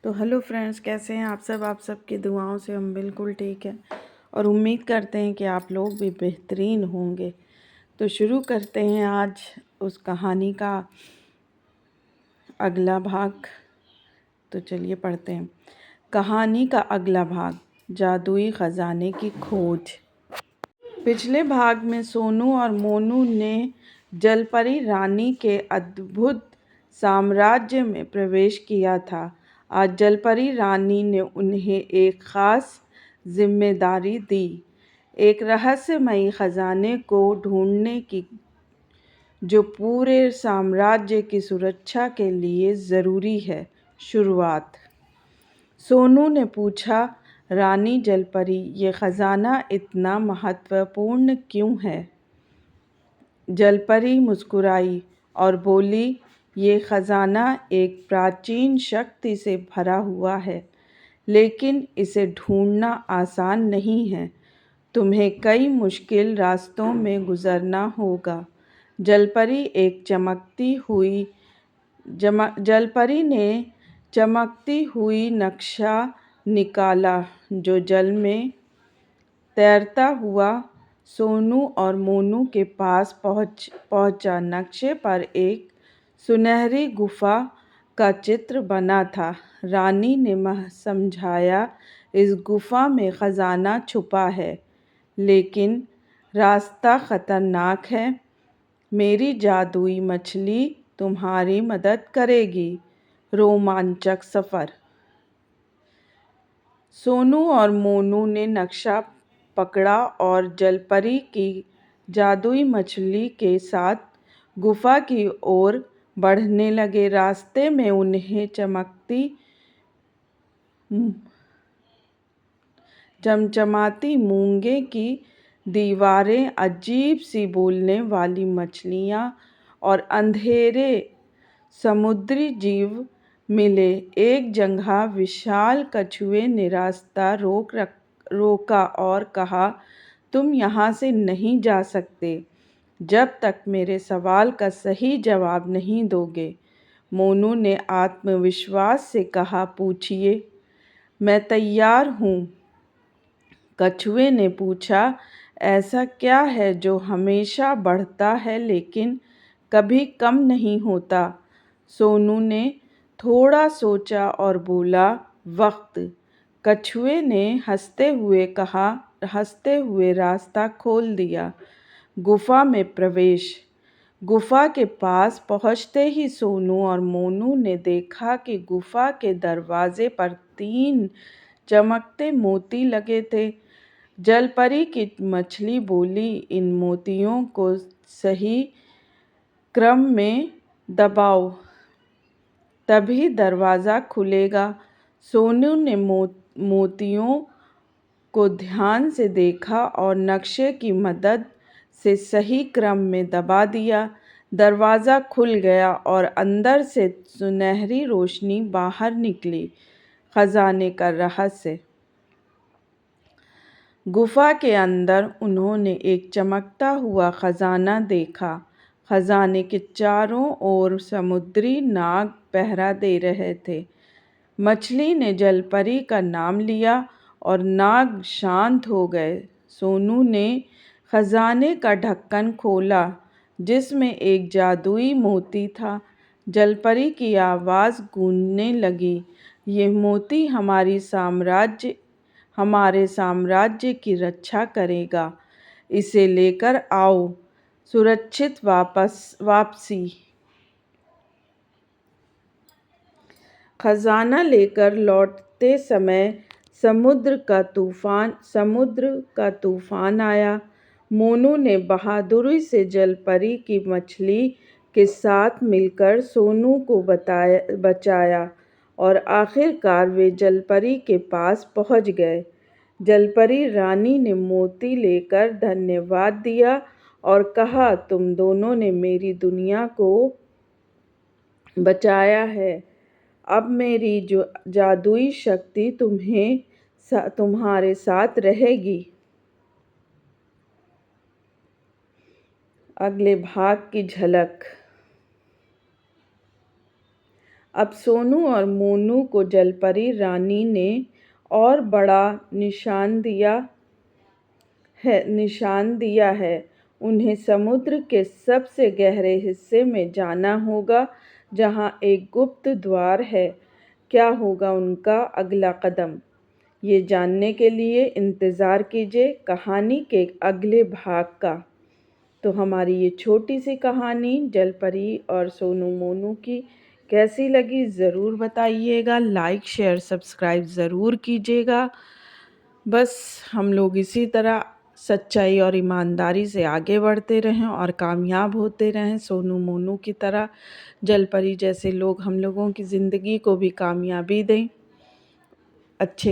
तो hello friends, कैसे हैं आप सब। आप सब की दुआओं से हम बिल्कुल ठीक हैं और उम्मीद करते हैं कि आप लोग भी बेहतरीन होंगे। तो शुरू करते हैं आज उस कहानी का अगला भाग। तो चलिए पढ़ते हैं कहानी का अगला भाग, जादुई ख़जाने की खोज। पिछले भाग में सोनू और मोनू ने जलपरी रानी के अद्भुत साम्राज्य में प्रवेश किया था। आज जलपरी रानी ने उन्हें एक ख़ास जिम्मेदारी दी, एक रहस्यमयी ख़जाने को ढूंढने की, जो पूरे साम्राज्य की सुरक्षा के लिए ज़रूरी है। शुरुआत। सोनू ने पूछा, रानी जलपरी, ये ख़जाना इतना महत्वपूर्ण क्यों है? जलपरी मुस्कुराई और बोली, ये ख़जाना एक प्राचीन शक्ति से भरा हुआ है, लेकिन इसे ढूंढना आसान नहीं है। तुम्हें कई मुश्किल रास्तों में गुज़रना होगा। जलपरी ने चमकती हुई नक्शा निकाला, जो जल में तैरता हुआ सोनू और मोनू के पास पहुंचा। नक्शे पर एक सुनहरी गुफा का चित्र बना था। रानी ने समझाया, इस गुफा में ख़जाना छुपा है, लेकिन रास्ता ख़तरनाक है। मेरी जादुई मछली तुम्हारी मदद करेगी। रोमांचक सफ़र। सोनू और मोनू ने नक्शा पकड़ा और जलपरी की जादुई मछली के साथ गुफा की ओर बढ़ने लगे। रास्ते में उन्हें चमचमाती मूंगे की दीवारें, अजीब सी बोलने वाली मछलियाँ और अंधेरे समुद्री जीव मिले। एक जगह विशाल कछुए ने रास्ता रोका और कहा, तुम यहाँ से नहीं जा सकते जब तक मेरे सवाल का सही जवाब नहीं दोगे। मोनू ने आत्मविश्वास से कहा, पूछिए, मैं तैयार हूँ। कछुए ने पूछा, ऐसा क्या है जो हमेशा बढ़ता है लेकिन कभी कम नहीं होता? सोनू ने थोड़ा सोचा और बोला, वक्त। कछुए ने हंसते हुए रास्ता खोल दिया। गुफा में प्रवेश। गुफा के पास पहुंचते ही सोनू और मोनू ने देखा कि गुफा के दरवाजे पर 3 चमकते मोती लगे थे। जलपरी की मछली बोली, इन मोतियों को सही क्रम में दबाओ, तभी दरवाज़ा खुलेगा। सोनू ने मोतियों को ध्यान से देखा और नक्शे की मदद से सही क्रम में दबा दिया। दरवाज़ा खुल गया और अंदर से सुनहरी रोशनी बाहर निकली। ख़जाने का रहस्य। गुफा के अंदर उन्होंने एक चमकता हुआ ख़जाना देखा। ख़जाने के चारों ओर समुद्री नाग पहरा दे रहे थे। मछली ने जलपरी का नाम लिया और नाग शांत हो गए। सोनू ने ख़जाने का ढक्कन खोला, जिसमें एक जादुई मोती था। जलपरी की आवाज़ गूंजने लगी, ये मोती हमारे साम्राज्य की रक्षा करेगा। इसे लेकर आओ। सुरक्षित वापसी। खजाना लेकर लौटते समय समुद्र का तूफान आया। मोनू ने बहादुरी से जलपरी की मछली के साथ मिलकर सोनू को बचाया और आखिरकार वे जलपरी के पास पहुंच गए। जलपरी रानी ने मोती लेकर धन्यवाद दिया और कहा, तुम दोनों ने मेरी दुनिया को बचाया है। अब मेरी जो जादुई शक्ति तुम्हारे साथ रहेगी। अगले भाग की झलक। अब सोनू और मोनू को जलपरी रानी ने और बड़ा निशान दिया है। उन्हें समुद्र के सबसे गहरे हिस्से में जाना होगा, जहाँ एक गुप्त द्वार है। क्या होगा उनका अगला कदम? ये जानने के लिए इंतज़ार कीजिए कहानी के अगले भाग का। तो हमारी ये छोटी सी कहानी जलपरी और सोनू मोनू की कैसी लगी ज़रूर बताइएगा। लाइक शेयर सब्सक्राइब ज़रूर कीजिएगा। बस हम लोग इसी तरह सच्चाई और ईमानदारी से आगे बढ़ते रहें और कामयाब होते रहें, सोनू मोनू की तरह। जलपरी जैसे लोग हम लोगों की ज़िंदगी को भी कामयाबी दें। अच्छे